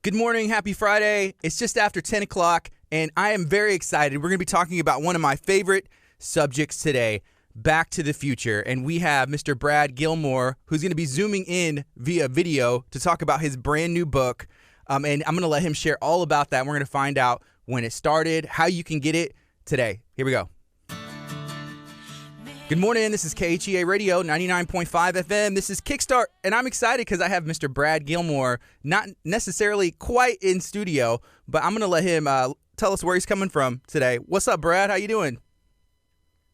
Good morning. Happy Friday. It's just after 10 o'clock, and I am very excited. We're going to be talking about one of my favorite subjects today, Back to the Future. And we have Mr. Brad Gilmore, who's going to be zooming in via video to talk about his brand new book. And I'm going to let him share all about that. And we're going to find out when it started, how you can get it today. Here we go. Good morning. This is KHEA Radio, 99.5 FM. This is Kickstart, and I'm excited because I have Mr. Brad Gilmore, not necessarily quite in studio, but I'm going to let him tell us where he's coming from today. What's up, Brad? How you doing?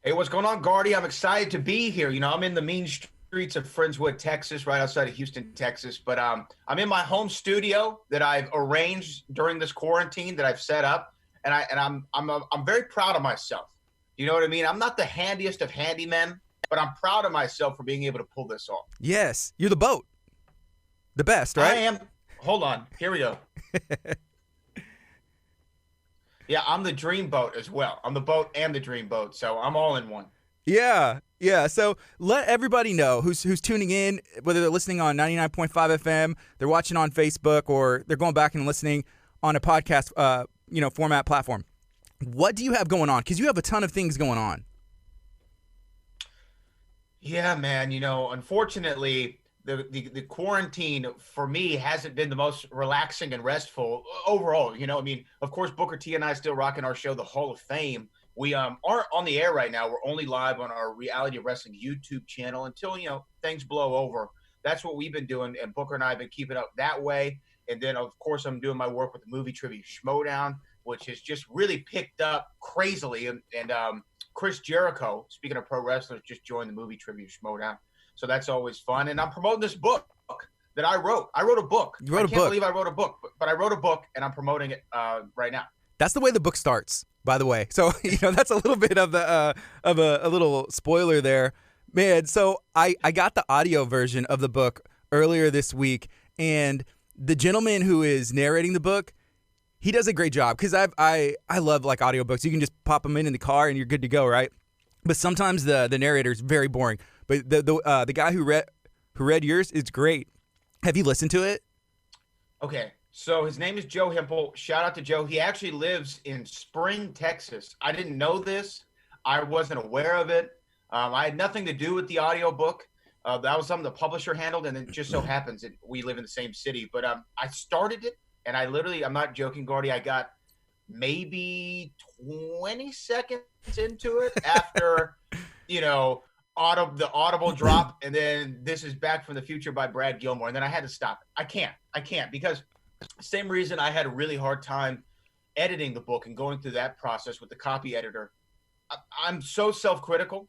Hey, what's going on, Gardy? I'm excited to be here. You know, I'm in the mean streets of Friendswood, Texas, right outside of Houston, Texas. But I'm in my home studio that I've arranged during this quarantine that I've set up, and I'm very proud of myself. You know what I mean? I'm not the handiest of handymen, but I'm proud of myself for being able to pull this off. Yes, you're the boat. The best, right? I am. Hold on. Here we go. Yeah, I'm the dream boat as well. I'm the boat and the dream boat, so I'm all in one. Yeah. So let everybody know who's tuning in, whether they're listening on 99.5 FM, they're watching on Facebook, or they're going back and listening on a podcast, format platform. What do you have going on? Because you have a ton of things going on. Yeah, man. You know, unfortunately, the quarantine for me hasn't been the most relaxing and restful overall. You know, I mean, of course, Booker T and I still rocking our show, The Hall of Fame. We aren't on the air right now. We're only live on our Reality of Wrestling YouTube channel until, things blow over. That's what we've been doing, and Booker and I have been keeping up that way. And then, of course, I'm doing my work with the Movie Trivia Schmodown, which has just really picked up crazily. And Chris Jericho, speaking of pro wrestlers, just joined the Movie Trivia Schmodown. So that's always fun. And I'm promoting this book that I wrote. I wrote a book. You wrote a book. I can't believe I wrote a book, but I wrote a book, and I'm promoting it right now. That's the way the book starts, by the way. So, that's a little bit of a little spoiler there. Man, so I got the audio version of the book earlier this week, and the gentleman who is narrating the book, he does a great job, because I love like audiobooks. You can just pop them in the car and you're good to go, right? But sometimes the narrator is very boring. But the guy who read yours is great. Have you listened to it? Okay, so his name is Joe Hempel. Shout out to Joe. He actually lives in Spring, Texas. I didn't know this. I wasn't aware of it. I had nothing to do with the audiobook. That was something the publisher handled, and it just so happens that we live in the same city. But I started it. And I'm not joking, Gordy, I got maybe 20 seconds into it after, the audible drop. And then This is Back from the Future by Brad Gilmore. And then I had to stop it. I can't because same reason I had a really hard time editing the book and going through that process with the copy editor. I'm so self-critical.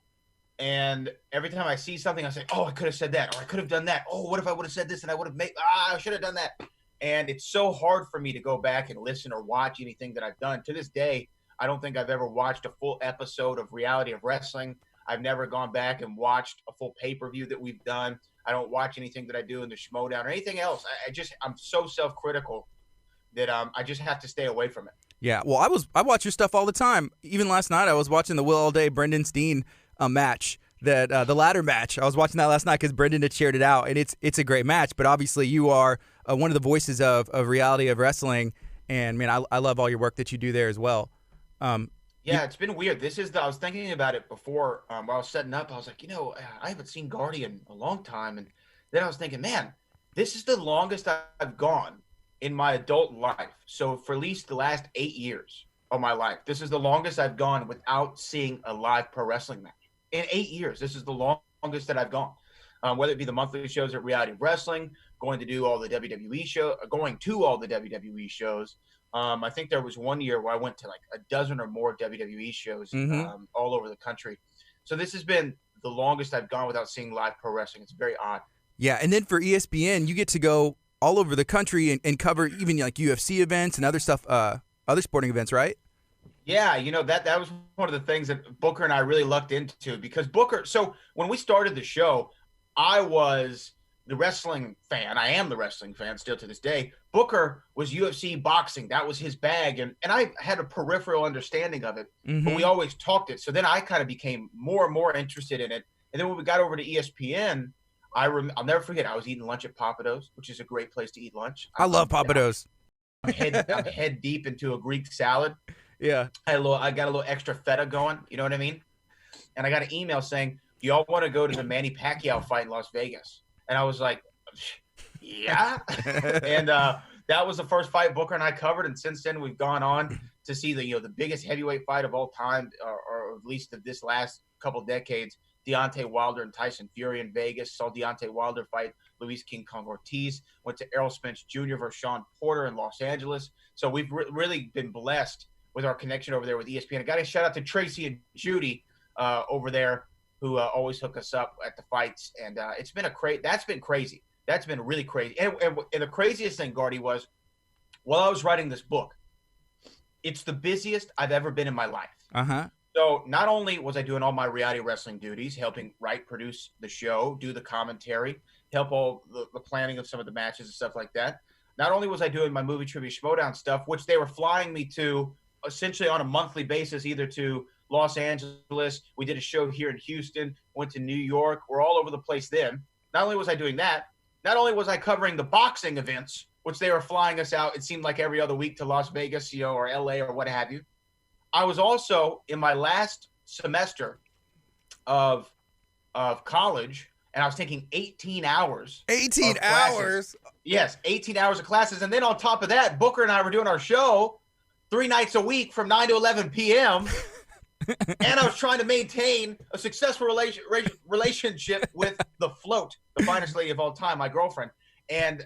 And every time I see something, I say, oh, I could have said that, or I could have done that. Oh, what if I would have said this and I would have I should have done that. And it's so hard for me to go back and listen or watch anything that I've done. To this day, I don't think I've ever watched a full episode of Reality of Wrestling. I've never gone back and watched a full pay-per-view that we've done. I don't watch anything that I do in the Schmodown or anything else. I'm so self-critical that I just have to stay away from it. Yeah, well, I watch your stuff all the time. Even last night, I was watching the Will All Day Brendan Steen match. The ladder match. I was watching that last night because Brendan had shared it out, and it's a great match. But obviously, you are one of the voices of Reality of Wrestling, and man, I love all your work that you do there as well. It's been weird. I was thinking about it before while I was setting up. I was like, I haven't seen Gardy in a long time, and then I was thinking, man, this is the longest I've gone in my adult life. So for at least the last 8 years of my life, this is the longest I've gone without seeing a live pro wrestling match. In 8 years, this is the longest that I've gone. Whether it be the monthly shows at Reality of Wrestling, going to all the WWE shows. I think there was one year where I went to like a dozen or more WWE shows all over the country. So this has been the longest I've gone without seeing live pro wrestling. It's very odd. Yeah, and then for ESPN, you get to go all over the country and cover even like UFC events and other stuff, other sporting events, right? Yeah, that was one of the things that Booker and I really lucked into, because so when we started the show, I was the wrestling fan. I am the wrestling fan still to this day. Booker was UFC boxing. That was his bag. And I had a peripheral understanding of it, but we always talked it. So then I kind of became more and more interested in it. And then when we got over to ESPN, I'll never forget, I was eating lunch at Papados, which is a great place to eat lunch. I love Papados. I'm head deep into a Greek salad. Yeah. I got a little extra feta going. You know what I mean? And I got an email saying, "Do y'all want to go to the Manny Pacquiao fight in Las Vegas?" And I was like, "Yeah." And that was the first fight Booker and I covered. And since then, we've gone on to see the biggest heavyweight fight of all time, or at least of this last couple decades. Deontay Wilder and Tyson Fury in Vegas. Saw Deontay Wilder fight Luis King Kong Ortiz. Went to Errol Spence Jr. versus Sean Porter in Los Angeles. So we've really been blessed with our connection over there with ESPN. I got to shout out to Tracy and Judy over there, who always hook us up at the fights. And it's been that's been crazy. That's been really crazy. And the craziest thing, Gardy, was while I was writing this book, it's the busiest I've ever been in my life. Uh-huh. So not only was I doing all my reality wrestling duties, helping write, produce the show, do the commentary, help all the planning of some of the matches and stuff like that. Not only was I doing my movie trivia Schmodown stuff, which they were flying me to essentially on a monthly basis, either to Los Angeles. We did a show here in Houston, went to New York. We're all over the place then. Not only was I doing that, not only was I covering the boxing events, which they were flying us out, it seemed like every other week to Las Vegas, or LA or what have you. I was also in my last semester of college, and I was taking 18 hours. 18 hours? Yes, 18 hours of classes. And then on top of that, Booker and I were doing our show 3 nights a week from 9 to 11 p.m., and I was trying to maintain a successful relationship with the Float, the finest lady of all time, my girlfriend. And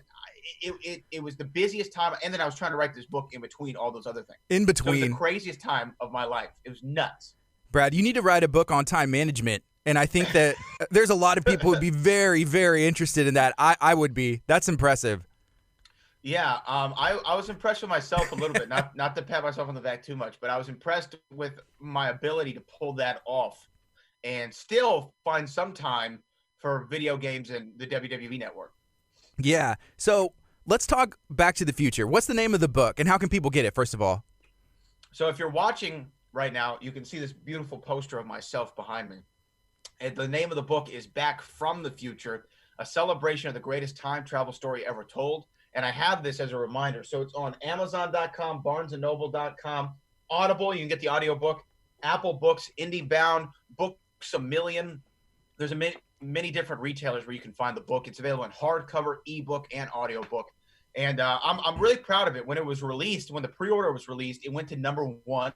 it was the busiest time. And then I was trying to write this book in between all those other things. In between. So it was the craziest time of my life. It was nuts. Brad, you need to write a book on time management. And I think that there's a lot of people who would be very, very interested in that. I would be. That's impressive. Yeah, I was impressed with myself a little bit, not to pat myself on the back too much, but I was impressed with my ability to pull that off and still find some time for video games and the WWE Network. Yeah, so let's talk Back to the Future. What's the name of the book, and how can people get it, first of all? So if you're watching right now, you can see this beautiful poster of myself behind me. And the name of the book is Back from the Future, a celebration of the greatest time travel story ever told. And I have this as a reminder. So it's on Amazon.com, BarnesandNoble.com, Audible. You can get the audiobook, Apple Books, IndieBound, Books A Million. There's many different retailers where you can find the book. It's available in hardcover, ebook, and audiobook. And I'm really proud of it. When it was released, when the pre-order was released, it went to #1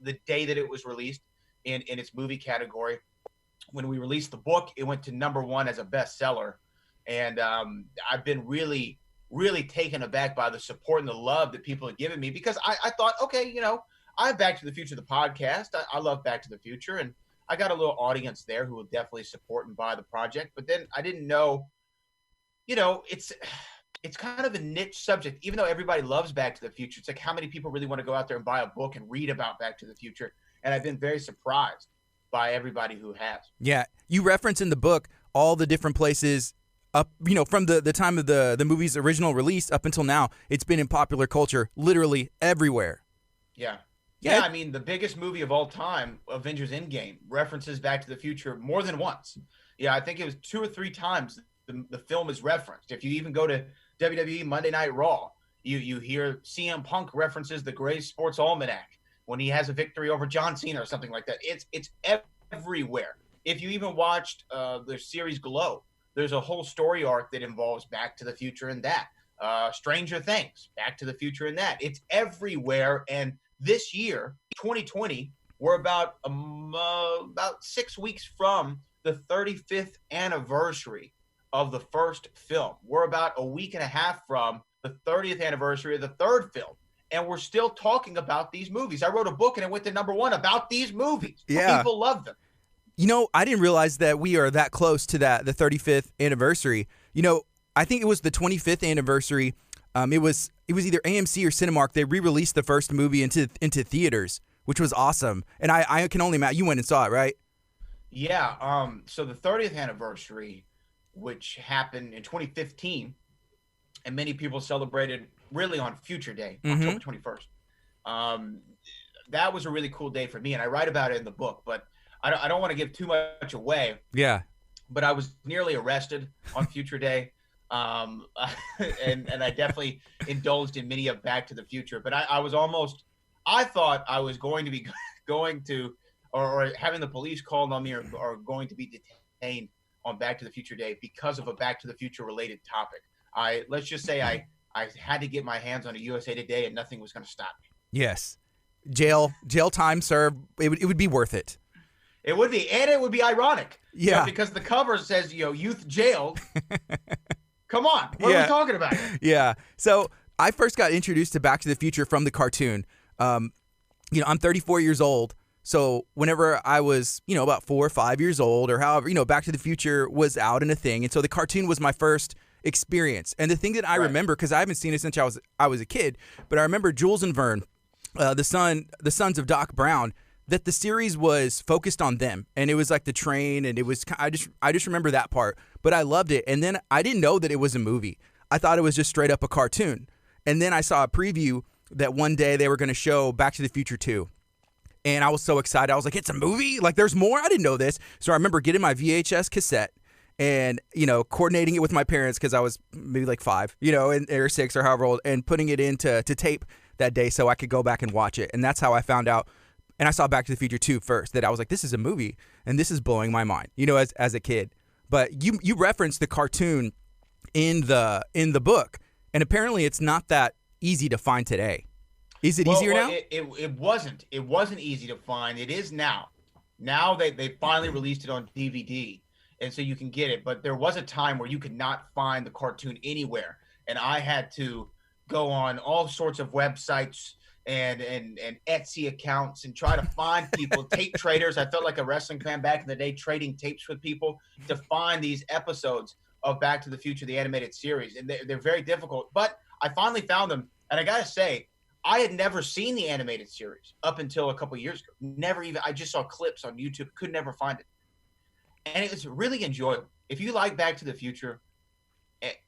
the day that it was released in its movie category. When we released the book, it went to #1 as a bestseller. And I've been really taken aback by the support and the love that people have given me, because I thought, okay, I have Back to the Future, the podcast. I love Back to the Future, and I got a little audience there who will definitely support and buy the project. But then I didn't know, it's kind of a niche subject. Even though everybody loves Back to the Future, it's like, how many people really want to go out there and buy a book and read about Back to the Future? And I've been very surprised by everybody who has. Yeah, you reference in the book all the different places up, from the time of the movie's original release up until now. It's been in popular culture literally everywhere. Yeah. Yeah, I mean, the biggest movie of all time, Avengers Endgame, references Back to the Future more than once. Yeah, I think it was 2 or 3 times the film is referenced. If you even go to WWE Monday Night Raw, you hear CM Punk references the Greatest Sports Almanac when he has a victory over John Cena or something like that. It's everywhere. If you even watched the series Glow, there's a whole story arc that involves Back to the Future and that. Stranger Things, Back to the Future and that. It's everywhere. And this year, 2020, we're about 6 weeks from the 35th anniversary of the first film. We're about a week and a half from the 30th anniversary of the third film. And we're still talking about these movies. I wrote a book and it went to #1 about these movies. Yeah. People love them. I didn't realize that we are that close to the 35th anniversary. I think it was the 25th anniversary. It was either AMC or Cinemark. They re-released the first movie into theaters, which was awesome. And I can only imagine, you went and saw it, right? Yeah. So the 30th anniversary, which happened in 2015, and many people celebrated really on Future Day, October 21st. That was a really cool day for me, and I write about it in the book, but I don't want to give too much away. Yeah. But I was nearly arrested on Future Day. Um, and I definitely indulged in many of Back to the Future. But I thought I was going to be going to, or having the police called on me, or going to be detained on Back to the Future Day because of a Back to the Future related topic. Let's just say I had to get my hands on a USA Today, and nothing was going to stop me. Yes. Jail time served. It would be worth it. It would be, and it would be ironic. Yeah. Because the cover says, youth jailed. Come on. What are we talking about? Yeah. So I first got introduced to Back to the Future from the cartoon. I'm 34 years old. So whenever I was, about 4 or 5 years old, or however, Back to the Future was out and a thing. And so the cartoon was my first experience. And the thing that I remember, because I haven't seen it since I was a kid, but I remember Jules and Vern, the sons of Doc Brown, that the series was focused on them, and it was like the train, and it was, I just remember that part, but I loved it. And then I didn't know that it was a movie. I thought it was just straight up a cartoon. And then I saw a preview that one day they were going to show Back to the Future 2. And I was so excited. I was like, it's a movie? Like, there's more? I didn't know this. So I remember getting my VHS cassette and, coordinating it with my parents, because I was maybe like 5, or 6 or however old, and putting it into tape that day so I could go back and watch it. And that's how I found out. And I saw Back to the Future 2 first, that I was like, this is a movie, and this is blowing my mind, as a kid. But you referenced the cartoon in the book, and apparently it's not that easy to find today. Is it easier now? It wasn't. It wasn't easy to find. It is now. Now they finally released it on DVD, and so you can get it. But there was a time where you could not find the cartoon anywhere, and I had to go on all sorts of websites and Etsy accounts and try to find people, tape traders. I felt like a wrestling fan back in the day, trading tapes with people to find these episodes of Back to the Future, the animated series. And they're very difficult, but I finally found them. And I got to say, I had never seen the animated series up until a couple of years ago. I just saw clips on YouTube, could never find it. And it was really enjoyable. If you like Back to the Future,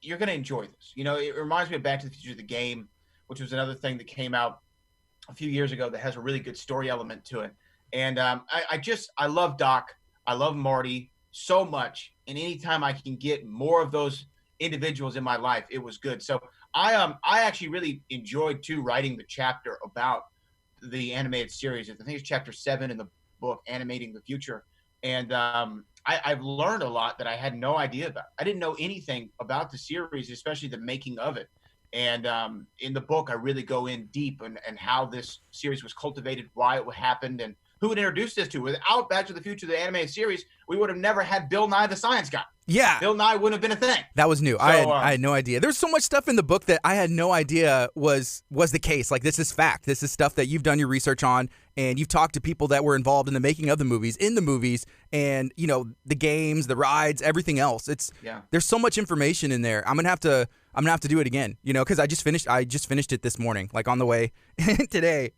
you're going to enjoy this. It reminds me of Back to the Future, the game, which was another thing that came out a few years ago that has a really good story element to it. And I love Doc. I love Marty so much. And anytime I can get more of those individuals in my life, it was good. So I actually really enjoyed too writing the chapter about the animated series. I think it's chapter 7 in the book, Animating the Future. And I've learned a lot that I had no idea about. I didn't know anything about the series, especially the making of it. And in the book, I really go in deep and how this series was cultivated, why it happened, and who it introduced us to. Without Back to the Future, the animated series, we would have never had Bill Nye the Science Guy. Yeah. Bill Nye wouldn't have been a thing. That was new. So, I had no idea. There's so much stuff in the book that I had no idea was the case. Like, this is fact. This is stuff that you've done your research on, and you've talked to people that were involved in the making of the movies, and, the games, the rides, everything else. There's so much information in there. I'm gonna have to do it again, because I just finished it this morning, like on the way today.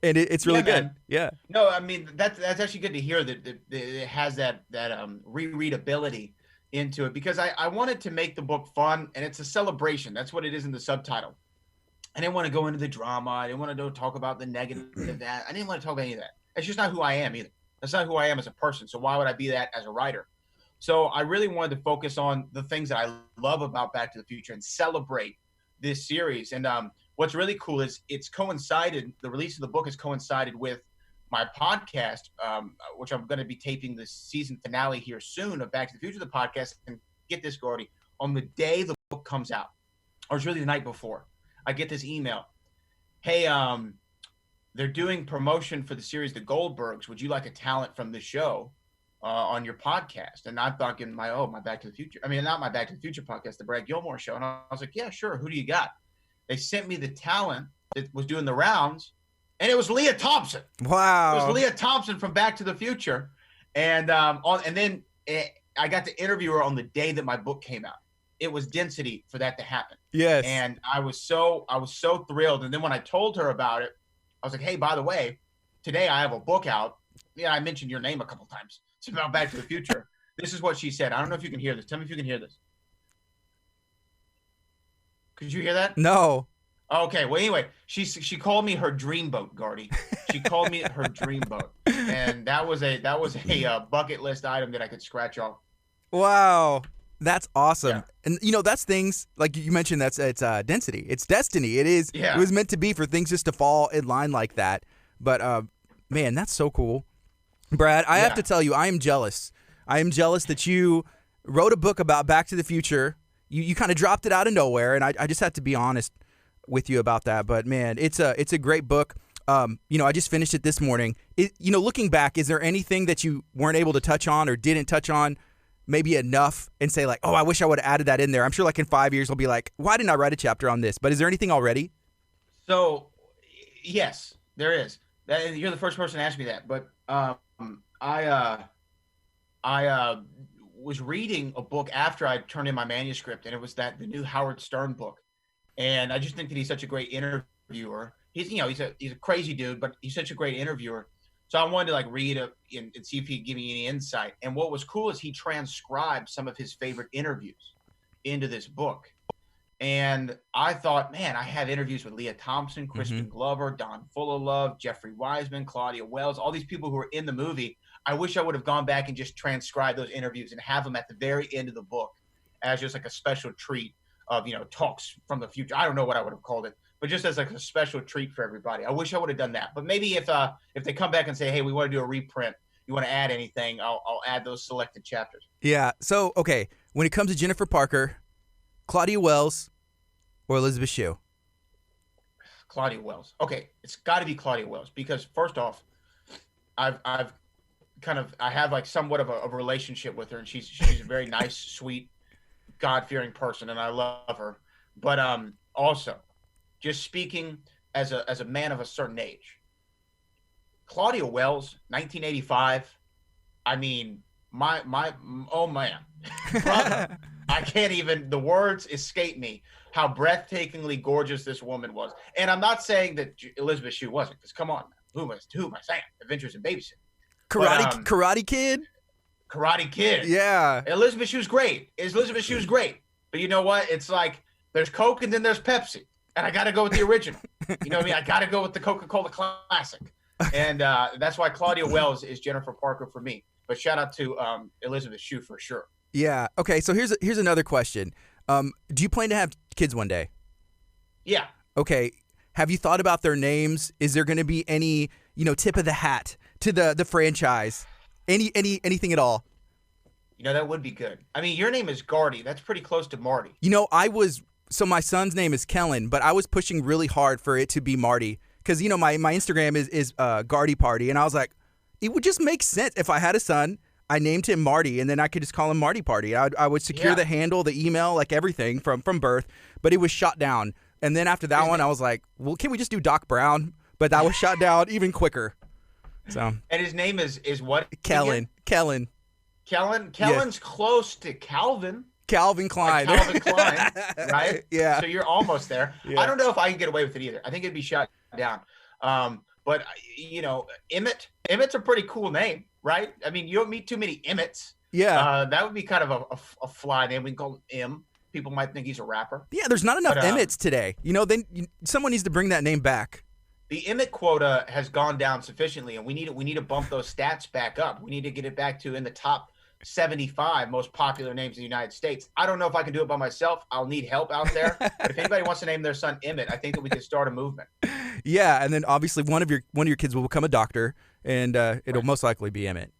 And it's really good. Man. Yeah. No, I mean, that's actually good to hear that it has that rereadability into it, because I wanted to make the book fun, and it's a celebration. That's what it is in the subtitle. I didn't want to go into the drama. I didn't want to talk about the negative of that. I didn't want to talk about any of that. It's just not who I am either. That's not who I am as a person. So why would I be that as a writer? So I really wanted to focus on the things that I love about Back to the Future and celebrate this series. And what's really cool is the release of the book has coincided with my podcast, which I'm going to be taping the season finale here soon of Back to the Future, the podcast. And get this, Gordy, on the day the book comes out, or it's really the night before, I get this email. Hey, they're doing promotion for the series The Goldbergs. Would you like a talent from the show on your podcast? And I'm talking my Back to the Future. I mean, not my Back to the Future podcast, the Brad Gilmore show. And I was like, yeah, sure. Who do you got? They sent me the talent that was doing the rounds, and it was Leah Thompson. Wow. It was Leah Thompson from Back to the Future. And then I got to interview her on the day that my book came out. It was density for that to happen. Yes. And I was so thrilled. And then when I told her about it, I was like, hey, by the way, today I have a book out. Yeah, I mentioned your name a couple times. It's about Back to the Future. This is what she said. I don't know if you can hear this. Tell me if you can hear this. Could you hear that? No. Okay. Well, anyway, she called me her dreamboat, Gardy. She called me her dreamboat, and that was a bucket list item that I could scratch off. Wow. That's awesome. Yeah. And that's things like you mentioned. It's density. It's destiny. It is. Yeah. It was meant to be for things just to fall in line like that. But man, that's so cool, Brad. I have to tell you, I am jealous. I am jealous that you wrote a book about Back to the Future. You kind of dropped it out of nowhere, and I just have to be honest with you about that. But man, it's a great book. I just finished it this morning. Looking back, is there anything that you weren't able to touch on or didn't touch on maybe enough and say like, oh, I wish I would have added that in there? I'm sure like in 5 years, I'll be like, why didn't I write a chapter on this? But is there anything already? So, yes, there is. You're the first person to ask me that. But I was reading a book after I turned in my manuscript, and it was the new Howard Stern book. And I just think that he's such a great interviewer. He's a crazy dude, but he's such a great interviewer. So I wanted to read it and see if he could give me any insight. And what was cool is he transcribed some of his favorite interviews into this book. And I thought, man, I have interviews with Leah Thompson, Crispin Glover, Don Fullilove, Jeffrey Wiseman, Claudia Wells, all these people who were in the movie. I wish I would have gone back and just transcribed those interviews and have them at the very end of the book as just like a special treat of, talks from the future. I don't know what I would have called it, but just as like a special treat for everybody. I wish I would have done that. But maybe if they come back and say, hey, we want to do a reprint, you want to add anything, I'll add those selected chapters. Yeah. So, okay, when it comes to Jennifer Parker, Claudia Wells, or Elizabeth Shue? Claudia Wells. Okay, it's got to be Claudia Wells because first off, I have like somewhat of a relationship with her, and she's a very nice, sweet, God-fearing person, and I love her. But also, just speaking as a man of a certain age, Claudia Wells, 1985. I mean, my oh man, brother, I can't even. The words escape me. How breathtakingly gorgeous this woman was. And I'm not saying that Elizabeth Shue wasn't, because come on, who am I saying? Adventures in Babysitting. Karate Kid? Karate Kid. Yeah. Elizabeth Shue's great. But you know what? It's like there's Coke and then there's Pepsi. And I got to go with the original. You know what I mean? I got to go with the Coca-Cola Classic. And that's why Claudia Wells is Jennifer Parker for me. But shout out to Elizabeth Shue for sure. Yeah. Okay, so here's another question. Do you plan to have kids one day? Yeah. Okay. Have you thought about their names? Is there going to be any, tip of the hat to the franchise? Anything at all? That would be good. I mean, your name is Gardy. That's pretty close to Marty. So my son's name is Kellen, but I was pushing really hard for it to be Marty because, my Instagram is Gardy Party. And I was like, it would just make sense if I had a son. I named him Marty, and then I could just call him Marty Party. I would secure the handle, the email, like everything from birth, but it was shot down. And then after that one, I was like, well, can we just do Doc Brown? But that was shot down even quicker. So. And his name is what? Kellen. Kellen's close to Calvin. Calvin Klein. Like Calvin Klein, right? Yeah. So you're almost there. Yeah. I don't know if I can get away with it either. I think it'd be shot down. But Emmett's a pretty cool name, right? I mean, you don't meet too many Emmets. Yeah. That would be kind of a fly name. We can call him M. People might think he's a rapper. Yeah, there's not enough Emmets today. Someone needs to bring that name back. The Emmett quota has gone down sufficiently, and we need to bump those stats back up. We need to get it back to in the top 75 most popular names in the United States. I don't know if I can do it by myself. I'll need help out there. But if anybody wants to name their son Emmett, I think that we can start a movement. Yeah, and then obviously one of your kids will become a doctor, and it'll most likely be Emmett.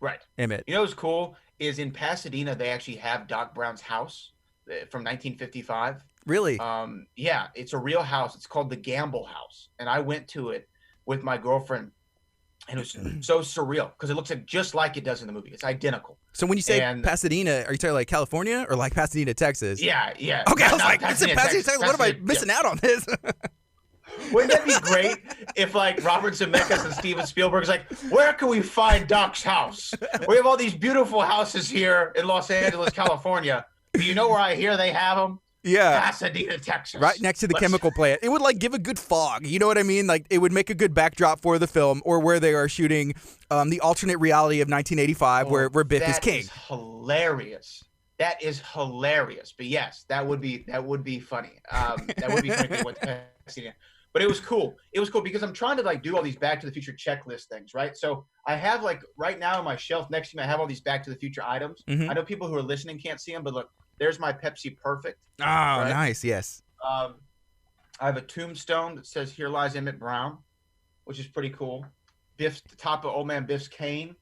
Right. Emmett. What's cool is in Pasadena they actually have Doc Brown's house from 1955. Really? Yeah, it's a real house. It's called the Gamble House, and I went to it with my girlfriend. And it was so surreal because it looks just like it does in the movie. It's identical. So when you say Pasadena, are you talking like California or like Pasadena, Texas? Yeah. Okay, I was like, Pasadena, Texas. What am I missing out on this? Wouldn't that be great if like Robert Zemeckis and Steven Spielberg's like, where can we find Doc's house? We have all these beautiful houses here in Los Angeles, California. Do you know where I hear they have them? Yeah. Pasadena, Texas. Right next to the chemical plant. It would like give a good fog. You know what I mean? Like it would make a good backdrop for the film or where they are shooting the alternate reality of 1985 where Biff is king. That is hilarious. But yes, that would be funny. That would be funny if they went to Pasadena. But it was cool. It was cool because I'm trying to like do all these Back to the Future checklist things, right? So I have like right now on my shelf next to me, I have all these Back to the Future items. Mm-hmm. I know people who are listening can't see them, but look, there's my Pepsi Perfect. Oh, Right? nice. Yes. I have a tombstone that says "Here lies Emmett Brown," which is pretty cool. Biff's the top of Old Man Biff's cane.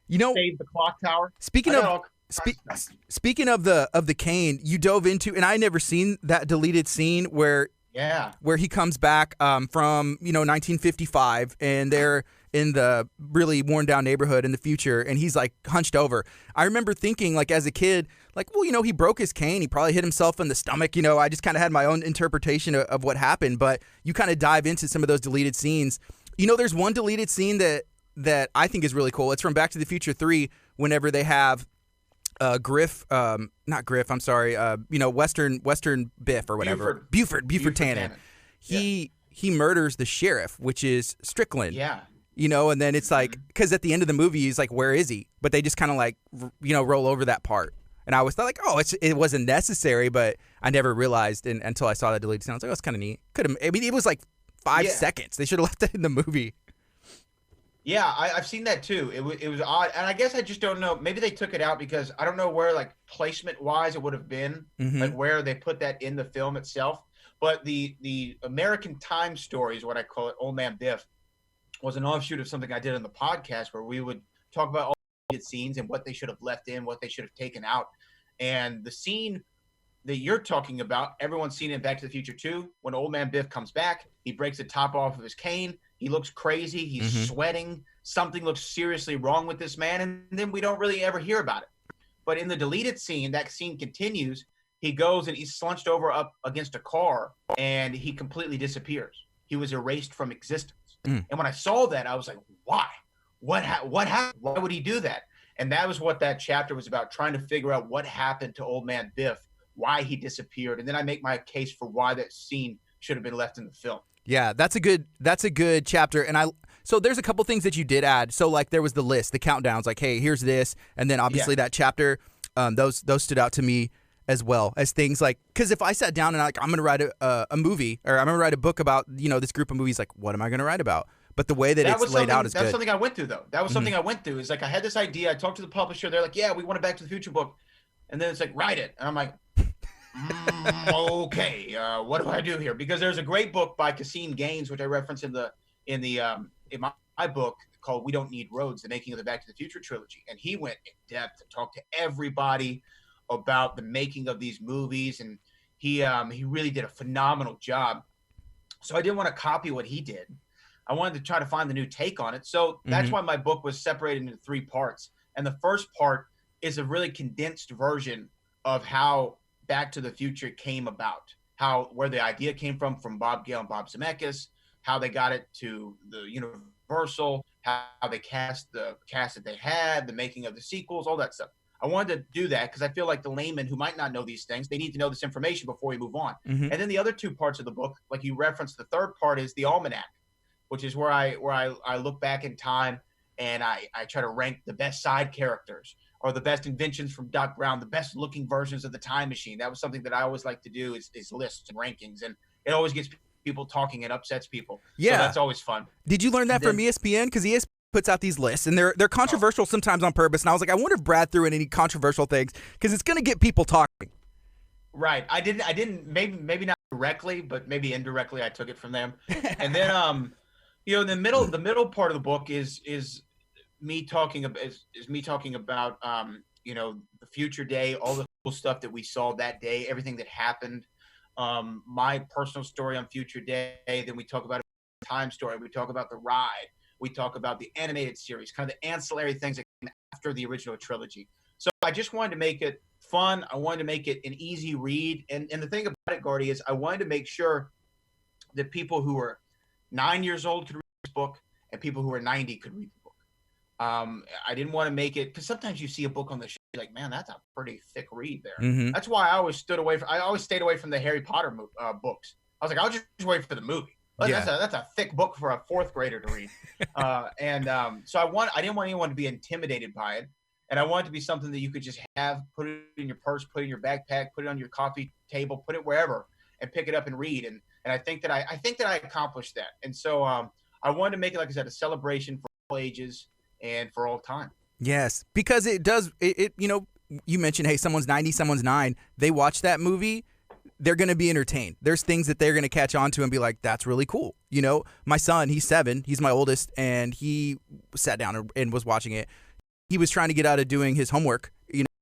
You know, Save the clock tower. speaking of speaking of the cane, you dove into, and I never seen that deleted scene where he comes back from 1955, and they're in the really worn down neighborhood in the future, and he's like hunched over. I remember thinking, like, as a kid, like, well, he broke his cane, he probably hit himself in the stomach. I just kind of had my own interpretation of what happened, but you kind of dive into some of those deleted scenes. There's one deleted scene that I think is really cool. It's from Back to the Future 3, whenever they have Griff, not Griff, I'm sorry, Western Biff or whatever. Buford Tannen. He murders the sheriff, which is Strickland. Yeah. And then it's like, because at the end of the movie, he's like, where is he? But they just kind of like, roll over that part. And I was like, oh, it wasn't necessary, but I never realized until I saw that deleted scene. I was like, oh, it's kind of neat. It was like 5 seconds. They should have left that in the movie. Yeah, I've seen that too. It was odd, and I guess I just don't know. Maybe they took it out because I don't know where, like, placement wise, it would have been, like where they put that in the film itself. But the American Time story is what I call it. Old Man Biff was an offshoot of something I did on the podcast where we would talk about all the scenes and what they should have left in, what they should have taken out. And the scene that you're talking about, everyone's seen in Back to the Future 2, when Old Man Biff comes back, he breaks the top off of his cane. He looks crazy. He's sweating. Something looks seriously wrong with this man. And then we don't really ever hear about it. But in the deleted scene, that scene continues. He goes and he's slunched over up against a car and he completely disappears. He was erased from existence. And when I saw that, I was like, why? What happened? Why would he do that? And that was what that chapter was about, trying to figure out what happened to Old Man Biff, why he disappeared. And then I make my case for why that scene should have been left in the film. Yeah, that's a good chapter. And so there's a couple things that you did add. So like there was the list, the countdowns, like, hey, here's this, and then obviously that chapter, those stood out to me as well as things like, because if I sat down and I'm gonna write a movie, or I'm gonna write a book about this group of movies, like, what am I gonna write about? But the way that it's laid out is good. That's something I went through, though. That was something I went through. Is like I had this idea. I talked to the publisher. They're like, yeah, we want a Back to the Future book, and then it's like, write it, and I'm like, okay, what do I do here? Because there's a great book by Kasim Gaines, which I reference in my book called "We Don't Need Roads: The Making of the Back to the Future Trilogy," and he went in depth and talked to everybody about the making of these movies, and he really did a phenomenal job. So I didn't want to copy what he did. I wanted to try to find the new take on it. So that's why my book was separated into 3 parts. And the first part is a really condensed version of how Back to the Future came about, where the idea came from Bob Gale and Bob Zemeckis, how they got it to the Universal, how they cast the cast that they had, the making of the sequels, all that stuff. I wanted to do that because I feel like the layman who might not know these things, they need to know this information before we move on. And then the other 2 parts of the book, like you referenced, the third part is the almanac, which is where I look back in time and I try to rank the best side characters or the best inventions from Doc Brown, the best looking versions of the time machine. That was something that I always like to do is lists and rankings. And it always gets people talking and upsets people. Yeah. So that's always fun. Did you learn that from ESPN? Because ESPN puts out these lists and they're controversial sometimes on purpose. And I was like, I wonder if Brad threw in any controversial things because it's going to get people talking. Right. I didn't maybe not directly, but maybe indirectly I took it from them. And then the middle part of the book is me talking about the future day, all the cool stuff that we saw that day, everything that happened, my personal story on future day. Then we talk about a time story. We talk about the ride. We talk about the animated series, kind of the ancillary things that came after the original trilogy. So I just wanted to make it fun. I wanted to make it an easy read. And the thing about it, Gordy, is I wanted to make sure that people who were 9 years old could read this book and people who were 90 could read the book. I didn't want to make it, because sometimes you see a book on the show, you're like, man, that's a pretty thick read there. That's why I always stayed away from the Harry Potter books. I was like, I'll just wait for the movie. That's a thick book for a 4th grader to read. So I didn't want anyone to be intimidated by it. And I want it to be something that you could just have, put it in your purse, put it in your backpack, put it on your coffee table, put it wherever, and pick it up and read. And And I think that I accomplished that. And so I wanted to make it, like I said, a celebration for all ages and for all time. Yes, because it does. You mentioned, hey, someone's 90, someone's 9. They watch that movie, they're going to be entertained. There's things that they're going to catch on to and be like, that's really cool. My son, he's 7. He's my oldest, and he sat down and was watching it. He was trying to get out of doing his homework,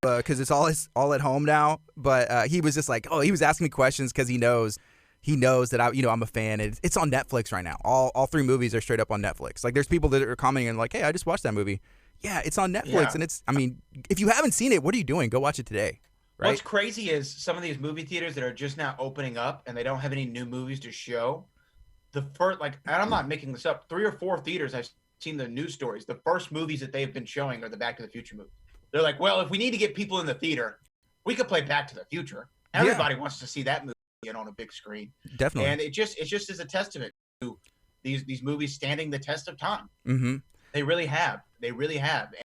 because it's all at home now. But he was just like, he was asking me questions because he knows that I'm a fan. And it's on Netflix right now. All 3 movies are straight up on Netflix. Like, there's people that are commenting and like, hey, I just watched that movie. Yeah, it's on Netflix, and if you haven't seen it, what are you doing? Go watch it today. Right? What's crazy is some of these movie theaters that are just now opening up and they don't have any new movies to show. The first, and I'm not making this up, 3 or 4 theaters I've seen the news stories. The first movies that they've been showing are the Back to the Future movies. They're like, well, if we need to get people in the theater, we could play Back to the Future. Everybody wants to see that movie on a big screen. Definitely. And it just is a testament to these movies standing the test of time. Mm-hmm. They really have.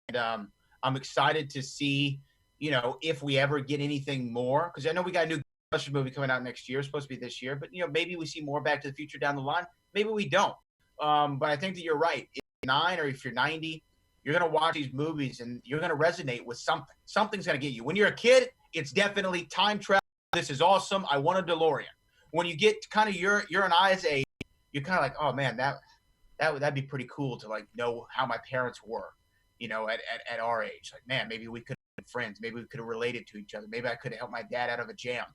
And I'm excited to see, if we ever get anything more, because I know we got a new Ghostbusters movie coming out next year. It's supposed to be this year, but maybe we see more Back to the Future down the line. Maybe we don't. But I think that you're right. If you're 9 or if you're 90, you're going to watch these movies and you're going to resonate with something. Something's going to get you. When you're a kid, it's definitely time travel. This is awesome. I want a DeLorean. When you get kind of your and I's age, you're kind of like, oh man, that'd be pretty cool to know how my parents were, at our age. Like, man, maybe we could have been friends. Maybe we could have related to each other. Maybe I could have helped my dad out of a jam.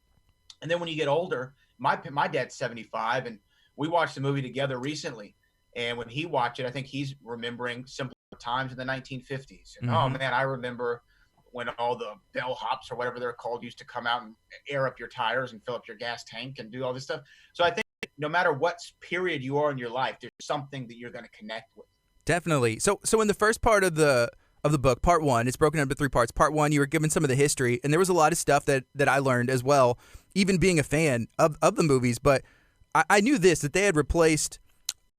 And then when you get older, my dad's 75, and we watched the movie together recently. And when he watched it, I think he's remembering simpler times in the 1950s. And oh man, I remember when all the bellhops or whatever they're called used to come out and air up your tires and fill up your gas tank and do all this stuff. So I think no matter what period you are in your life, there's something that you're going to connect with. Definitely. So in the first part of the book, part 1, it's broken up into 3 parts. Part 1, you were given some of the history, and there was a lot of stuff that I learned as well, even being a fan of the movies. But I knew that they had replaced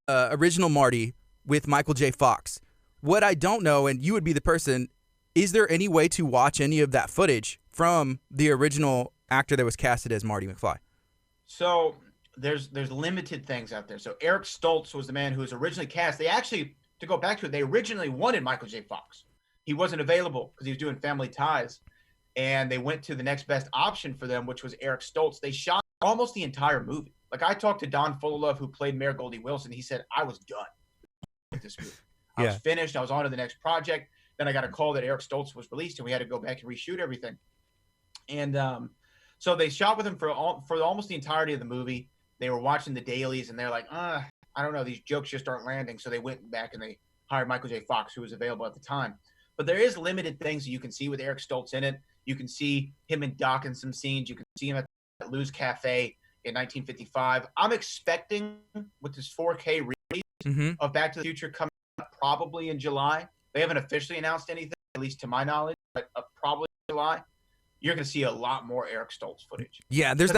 original Marty with Michael J. Fox. What I don't know, and you would be the person, is there any way to watch any of that footage from the original actor that was casted as Marty McFly? So there's limited things out there. So Eric Stoltz was the man who was originally cast. They actually, to go back to it, they originally wanted Michael J. Fox. He wasn't available because he was doing Family Ties, and they went to the next best option for them, which was Eric Stoltz. They shot almost the entire movie. Like, I talked to Don Fullilove, who played Mayor Goldie Wilson. He said, I was done with this movie. I was finished. I was on to the next project. Then I got a call that Eric Stoltz was released, and we had to go back and reshoot everything. And so they shot with him for almost the entirety of the movie. They were watching the dailies, and they're like, I don't know, these jokes just aren't landing. So they went back and they hired Michael J. Fox, who was available at the time. But there is limited things that you can see with Eric Stoltz in it. You can see him in Doc in some scenes. You can see him at Lou's Cafe in 1955. I'm expecting with this 4K release of Back to the Future coming up probably in July. They haven't officially announced anything, at least to my knowledge, but probably in July. You're going to see a lot more Eric Stoltz footage. Yeah, there's that.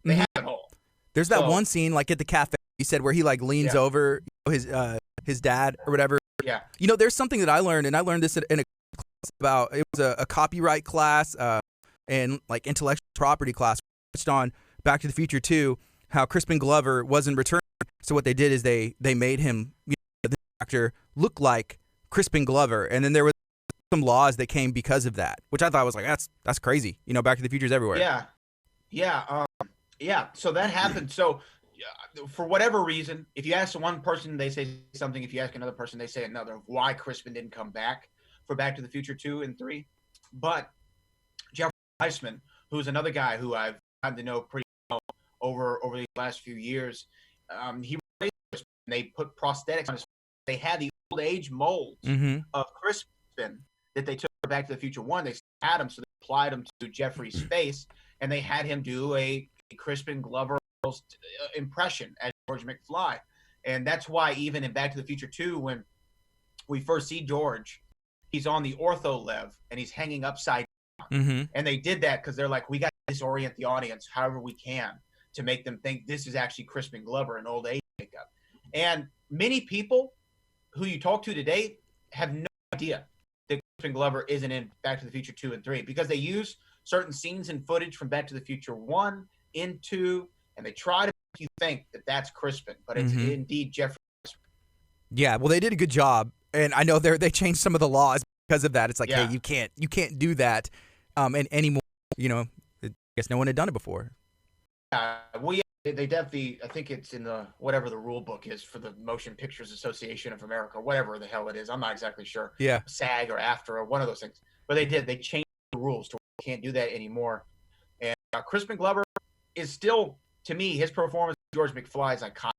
They have it all. There's that one scene, like at the cafe, you said, where he leans over his dad or whatever. Yeah. There's something that I learned, and I learned this in a class about, it was a copyright class and intellectual property class. Touched on Back to the Future 2, how Crispin Glover wasn't returned. So what they did is they made him, the actor, look like Crispin Glover, and then there was some laws that came because of that, which I thought was that's crazy. Back to the Future's everywhere. Yeah. So that happened. So for whatever reason, if you ask one person, they say something. If you ask another person, they say another. Why Crispin didn't come back for Back to the Future 2 and 3. But Jeffrey Reisman, who's another guy who I've gotten to know pretty well over the last few years, he replaced Crispin. They put prosthetics on his face. They had the old age molds of Crispin that they took Back to the Future 1. They had him, so they applied him to Jeffrey's face, and they had him do a Crispin Glover impression as George McFly. And that's why even in Back to the Future 2, when we first see George, he's on the ortho-lev and he's hanging upside down. And they did that because they're like, we got to disorient the audience however we can to make them think this is actually Crispin Glover in old age makeup. And many people who you talk to today have no idea that Crispin Glover isn't in Back to the Future 2 and 3 because they use certain scenes and footage from Back to the Future 1 in 2, and they try to you think that that's Crispin, but it's indeed Jeffrey. Yeah, well, they did a good job, and I know they changed some of the laws because of that. It's like, Yeah. hey, you can't do that, and anymore. I guess no one had done it before. Well, yeah, they definitely. I think it's in the whatever the rule book is for the Motion Pictures Association of America, whatever the hell it is. I'm not exactly sure. Yeah, SAG or AFTRA or one of those things. But they did. They changed the rules to where you can't do that anymore. And Crispin Glover is still, to me, his performance as George McFly is iconic.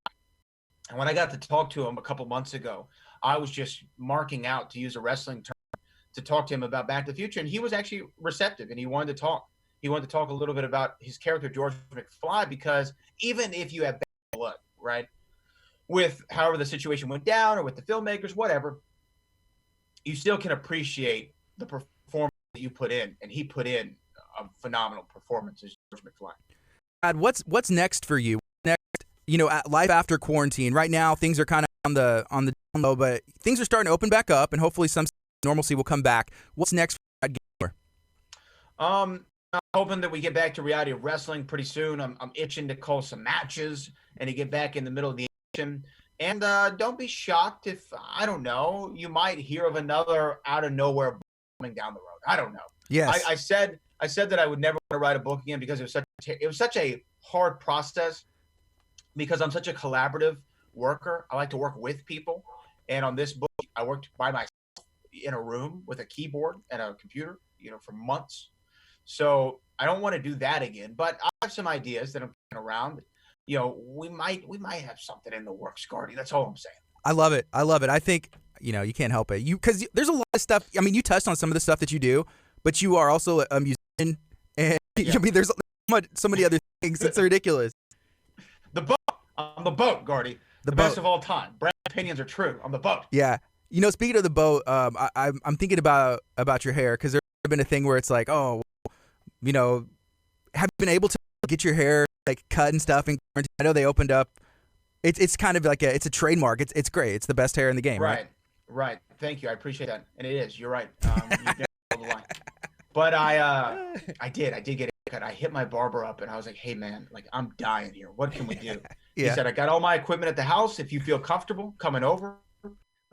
And when I got to talk to him a couple months ago, I was just marking out, to use a wrestling term, to talk to him about Back to the Future. And he was actually receptive, and he wanted to talk. He wanted to talk a little bit about his character, George McFly, because even if you have bad blood, right, with however the situation went down or with the filmmakers, whatever, you still can appreciate the performance that you put in. And he put in a phenomenal performance as George McFly. Brad, what's next for you? Life after quarantine. Right now, things are kind of on the down low, but things are starting to open back up, and hopefully some normalcy will come back. What's next for Brad Gilmore? I'm hoping that we get back to reality of wrestling pretty soon. I'm itching to call some matches and to get back in the middle of the action. And don't be shocked if, I don't know, you might hear of another out of nowhere coming down the road. I don't know. Yes. I said that I would never want to write a book again because it was such a hard process. Because I'm such a collaborative worker, I like to work with people. And on this book, I worked by myself in a room with a keyboard and a computer, for months. So I don't want to do that again. But I have some ideas that I'm kicking around. We might have something in the works, Gardy. That's all I'm saying. I love it. I think, you can't help it. Because there's a lot of stuff. I mean, you touched on some of the stuff that you do, but you are also a musician. And there's so many other things. It's ridiculous. The boat. I'm the boat, Gardy. The best of all time. Brand's opinions are true. I'm the boat. Yeah. Speaking of the boat, I'm thinking about your hair, because there's been a thing where it's like, oh, have you been able to get your hair like cut and stuff? And I know they opened up. It's kind of like it's a trademark. It's great. It's the best hair in the game. Right. Thank you. I appreciate that. And it is. You're right. You've never told the line. But I did get it cut. I hit my barber up and I was like, hey man, like I'm dying here. What can we do? Yeah. He said, I got all my equipment at the house. If you feel comfortable coming over,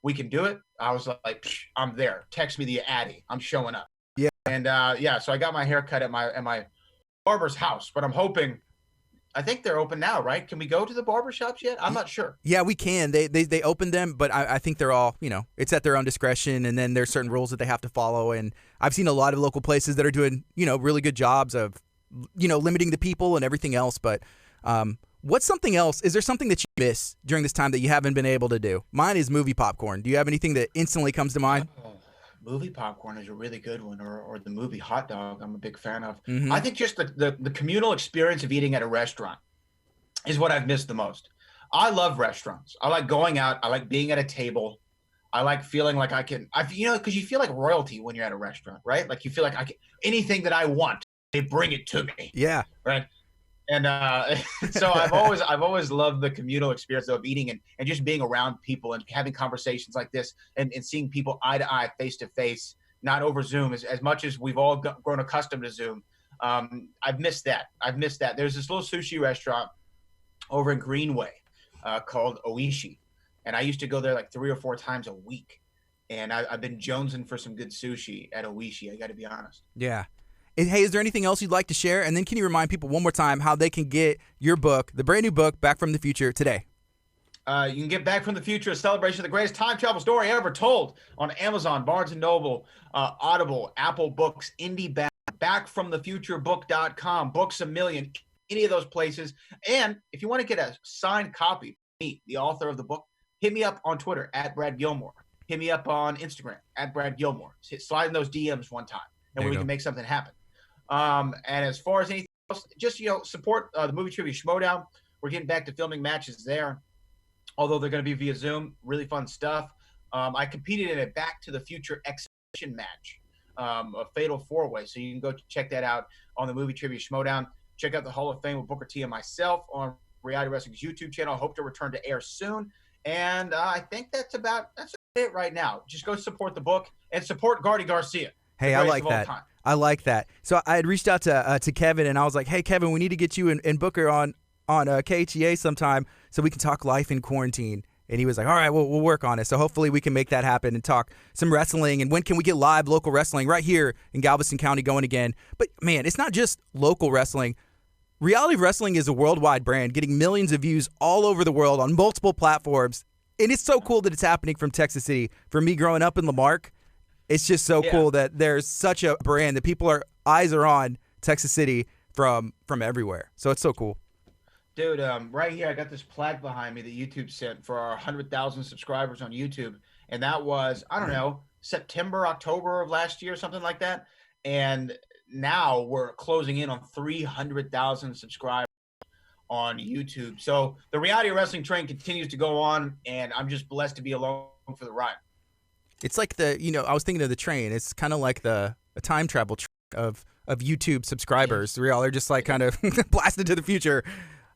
we can do it. I was like, I'm there. Text me the Addy. I'm showing up. Yeah. And so I got my hair cut at my barber's house, but I'm hoping, I think they're open now, right? Can we go to the barber shops yet? I'm not sure. Yeah, we can. They opened them, but I think they're all, it's at their own discretion, and then there's certain rules that they have to follow. And I've seen a lot of local places that are doing, really good jobs of, limiting the people and everything else. But what's something else? Is there something that you miss during this time that you haven't been able to do? Mine is movie popcorn. Do you have anything that instantly comes to mind? Movie popcorn is a really good one, or the movie hot dog. I'm a big fan of. Mm-hmm. I think just the communal experience of eating at a restaurant is what I've missed the most. I love restaurants. I like going out. I like being at a table. I like feeling like because you feel like royalty when you're at a restaurant, right? Like you feel like anything that I want, they bring it to me. Yeah. Right. And so I've always loved the communal experience of eating and just being around people and having conversations like this and seeing people eye to eye, face to face, not over Zoom as much as we've all grown accustomed to Zoom. I've missed that. There's this little sushi restaurant over in Greenway called Oishi. And I used to go there like 3 or 4 times a week. And I've been jonesing for some good sushi at Oishi. I got to be honest. Yeah. Hey, is there anything else you'd like to share? And then can you remind people one more time how they can get your book, the brand new book, Back from the Future, today? You can get Back from the Future, a celebration of the greatest time travel story ever told, on Amazon, Barnes & Noble, Audible, Apple Books, IndieBound, backfromthefuturebook.com, Books A Million, any of those places. And if you want to get a signed copy, me, the author of the book, hit me up on Twitter, @Brad Gilmore. Hit me up on Instagram, @Brad Gilmore. Slide in those DMs one time, and we can make something happen. And as far as anything else, just, support the Movie Trivia Schmodown. We're getting back to filming matches there, although they're going to be via Zoom. Really fun stuff. I competed in a Back to the Future exhibition match, a fatal 4-way. So you can go check that out on the Movie Trivia Schmodown. Check out the Hall of Fame with Booker T and myself on Reality Wrestling's YouTube channel. Hope to return to air soon. And I think that's it right now. Just go support the book and support Gardy Garcia. Hey, I like that. I like that. So I had reached out to Kevin, and I was like, hey, Kevin, we need to get you and Booker on on KHEA sometime so we can talk life in quarantine. And he was like, all right, we'll work on it. So hopefully we can make that happen and talk some wrestling. And when can we get live local wrestling right here in Galveston County going again? But, man, it's not just local wrestling. Reality Wrestling is a worldwide brand getting millions of views all over the world on multiple platforms. And it's so cool that it's happening from Texas City. For me growing up in Lamarck, it's just so cool that there's such a brand that eyes are on Texas City from everywhere. So it's so cool. Dude, right here, I got this plaque behind me that YouTube sent for our 100,000 subscribers on YouTube. And that was, I don't know, September, October of last year, something like that. And now we're closing in on 300,000 subscribers on YouTube. So the reality wrestling train continues to go on, and I'm just blessed to be along for the ride. It's like I was thinking of the train. It's kind of like a time travel train of YouTube subscribers. We all are just like kind of blasted to the future.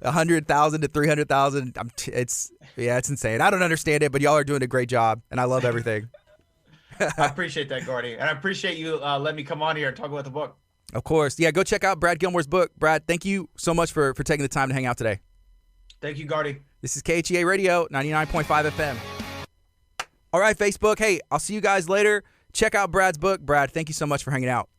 100,000 to 300,000. It's insane. I don't understand it, but y'all are doing a great job, and I love everything. I appreciate that, Gordy, and I appreciate you letting me come on here and talk about the book. Of course. Yeah, go check out Brad Gilmore's book. Brad, thank you so much for taking the time to hang out today. Thank you, Gordy. This is KHEA Radio, 99.5 FM. All right, Facebook. Hey, I'll see you guys later. Check out Brad's book. Brad, thank you so much for hanging out.